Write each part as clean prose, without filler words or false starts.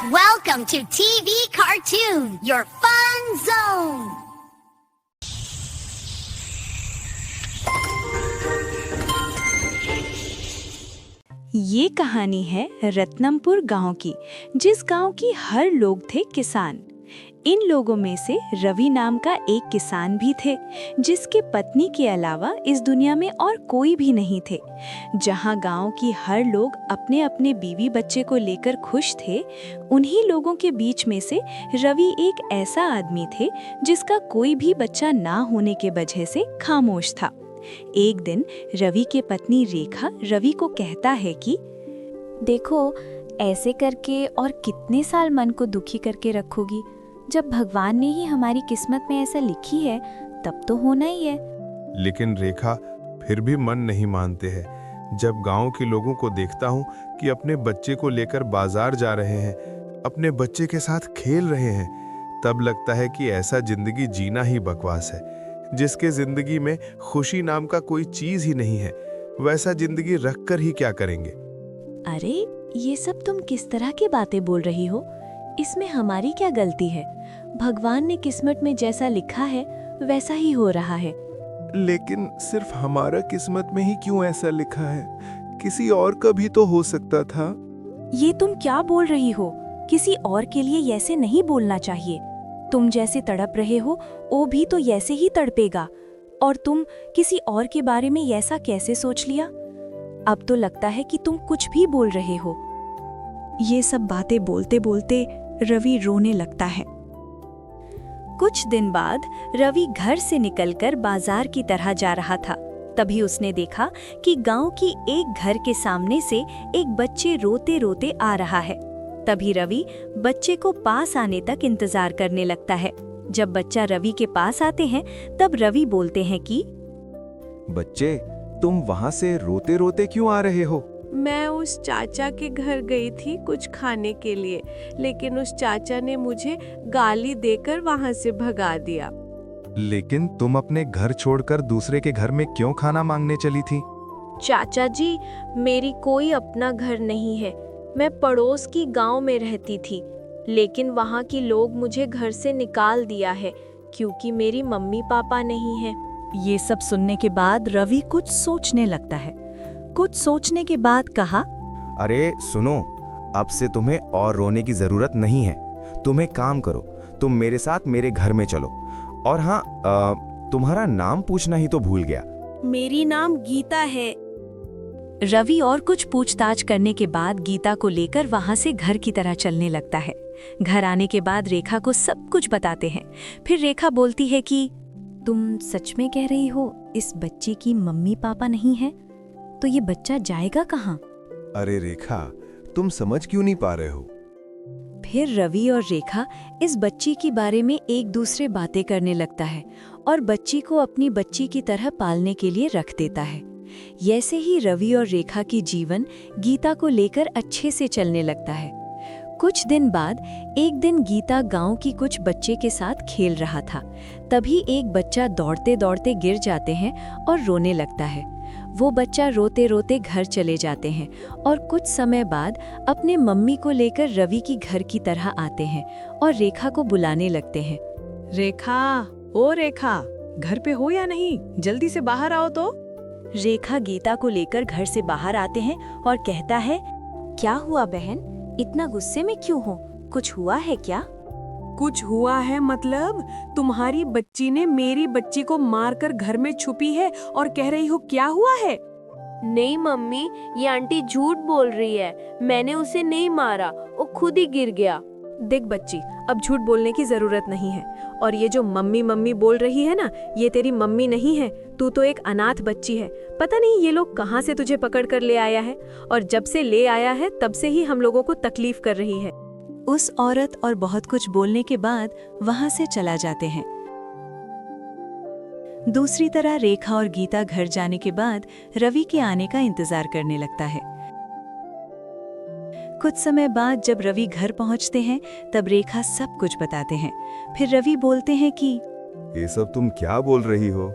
Welcome to TV Cartoon, your fun zone. ये कहानी है रत्नमपुर गांव की, जिस गांव की हर लोग थे किसान। इन लोगों में से रवि नाम का एक किसान भी थे, जिसके पत्नी के अलावा इस दुनिया में और कोई भी नहीं थे। जहां गांव की हर लोग अपने अपने बीवी बच्चे को लेकर खुश थे, उन्हीं लोगों के बीच में से रवि एक ऐसा आदमी थे जिसका कोई भी बच्चा ना होने के वजह से खामोश था। एक दिन रवि की पत्नी रेखा रवि को कहता है कि देखो, ऐसे करके और कितने साल मन को दुखी करके रखोगी। जब भगवान ने ही हमारी किस्मत में ऐसा लिखी है तब तो होना ही है। लेकिन रेखा फिर भी मन नहीं मानते हैं। जब गांव के लोगों को देखता हूं कि अपने बच्चे को लेकर बाजार जा रहे हैं, अपने बच्चे के साथ खेल रहे हैं, तब लगता है कि ऐसा जिंदगी जीना ही बकवास है। जिसके जिंदगी में खुशी नाम का कोई चीज ही नहीं है, वैसा जिंदगी रखकर ही क्या करेंगे। अरे, ये सब तुम किस तरह की बातें बोल रही हो? इसमें हमारी क्या गलती है? भगवान ने किस्मत में जैसा लिखा है वैसा ही हो रहा है। लेकिन सिर्फ हमारा किस्मत में ही क्यों ऐसा लिखा है? किसी और का भी तो हो सकता था। ये तुम क्या बोल रही हो? किसी और के लिए ऐसे नहीं बोलना चाहिए। तुम जैसे तड़प रहे हो वो भी तो ऐसे ही तड़पेगा। और तुम किसी और के बारे में ऐसा कैसे सोच लिया? अब तो लगता है कि तुम कुछ भी बोल रहे हो। ये सब बातें बोलते बोलते रवि रोने लगता है। कुछ दिन बाद रवि घर से निकलकर बाजार की तरह जा रहा था। तभी उसने देखा कि गांव की एक घर के सामने से एक बच्चे रोते रोते आ रहा है। तभी रवि बच्चे को पास आने तक इंतजार करने लगता है। जब बच्चा रवि के पास आते हैं तब रवि बोलते हैं कि बच्चे, तुम वहाँ से रोते रोते क्यों आ रहे हो? मैं उस चाचा के घर गई थी कुछ खाने के लिए, लेकिन उस चाचा ने मुझे गाली देकर वहाँ से भगा दिया। लेकिन तुम अपने घर छोड़कर दूसरे के घर में क्यों खाना मांगने चली थी? चाचा जी, मेरी कोई अपना घर नहीं है। मैं पड़ोस की गांव में रहती थी, लेकिन वहाँ के लोग मुझे घर से निकाल दिया है क्योंकि मेरी मम्मी पापा नहीं है। ये सब सुनने के बाद रवि कुछ सोचने लगता है। कुछ सोचने के बाद कहा, अरे सुनो, अब से तुम्हें और रोने की जरूरत नहीं है। तुम एक काम करो, तुम मेरे साथ मेरे घर में चलो। और हाँ, तुम्हारा नाम पूछना ही तो भूल गया। मेरी नाम गीता है। रवि और कुछ पूछताछ करने के बाद गीता को लेकर वहां से घर की तरह चलने लगता है। घर आने के बाद रेखा को सब कुछ बताते हैं। फिर रेखा बोलती है कि तुम सच में कह रही हो इस बच्चे की मम्मी पापा नहीं है? तो ये बच्चा जाएगा कहाँ? अरे रेखा, तुम समझ क्यों नहीं पा रहे हो? फिर रवि और रेखा इस बच्ची के बारे में एक दूसरे बातें करने लगता है और बच्ची को अपनी बच्ची की तरह पालने के लिए रख देता है। ऐसे ही रवि और रेखा की जीवन गीता को लेकर अच्छे से चलने लगता है। कुछ दिन बाद एक दिन गीता गांव की कुछ बच्चे के साथ खेल रहा था। तभी एक बच्चा दौड़ते दौड़ते गिर जाते हैं और रोने लगता है। वो बच्चा रोते रोते घर चले जाते हैं और कुछ समय बाद अपने मम्मी को लेकर रवि की घर की तरह आते हैं और रेखा को बुलाने लगते हैं। रेखा, ओ रेखा, घर पे हो या नहीं? जल्दी से बाहर आओ तो। रेखा गीता को लेकर घर से बाहर आते हैं और कहता है, क्या हुआ बहन? इतना गुस्से में क्यों हो? कुछ हुआ है क्या? कुछ हुआ है मतलब? तुम्हारी बच्ची ने मेरी बच्ची को मारकर घर में छुपी है और कह रही हो क्या हुआ है? नहीं मम्मी, ये आंटी झूठ बोल रही है। मैंने उसे नहीं मारा, वो खुद ही गिर गया। देख बच्ची, अब झूठ बोलने की जरूरत नहीं है। और ये जो मम्मी मम्मी बोल रही है ना, ये तेरी मम्मी नहीं है। तू तो एक अनाथ बच्ची है। पता नहीं ये लोग कहाँ से तुझे पकड़ कर ले आया है, और जब से ले आया है तब से ही हम लोगों को तकलीफ कर रही है। उस औरत और बहुत कुछ बोलने के बाद वहां से चला जाते हैं। दूसरी तरह रेखा और गीता घर जाने के बाद रवि के आने का इंतजार करने लगता है। कुछ समय बाद जब रवि घर पहुंचते हैं तब रेखा सब कुछ बताते हैं। फिर रवि बोलते हैं कि ये सब तुम क्या बोल रही हो?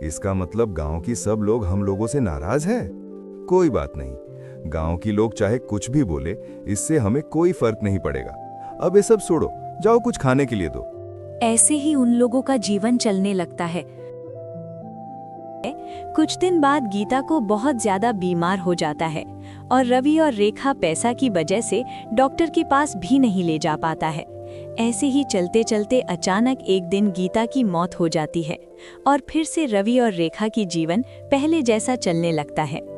इसका मतलब गांव की सब लोग हम लोगों से नाराज हैं? कोई बात नहीं, गांव की लोग चाहे कुछ भी बोले, इससे हमें कोई फर्क नहीं पड़ेगा। अब ये सब छोड़ो, जाओ कुछ खाने के लिए दो। ऐसे ही उन लोगों का जीवन चलने लगता है। कुछ दिन बाद गीता को बहुत ज्यादा बीमार हो जाता है और रवि और रेखा पैसा की वजह से डॉक्टर के पास भी नहीं ले जा पाता है। ऐसे ही चलते चलते अचानक एक दिन गीता की मौत हो जाती है और फिर से रवि और रेखा की जीवन पहले जैसा चलने लगता है।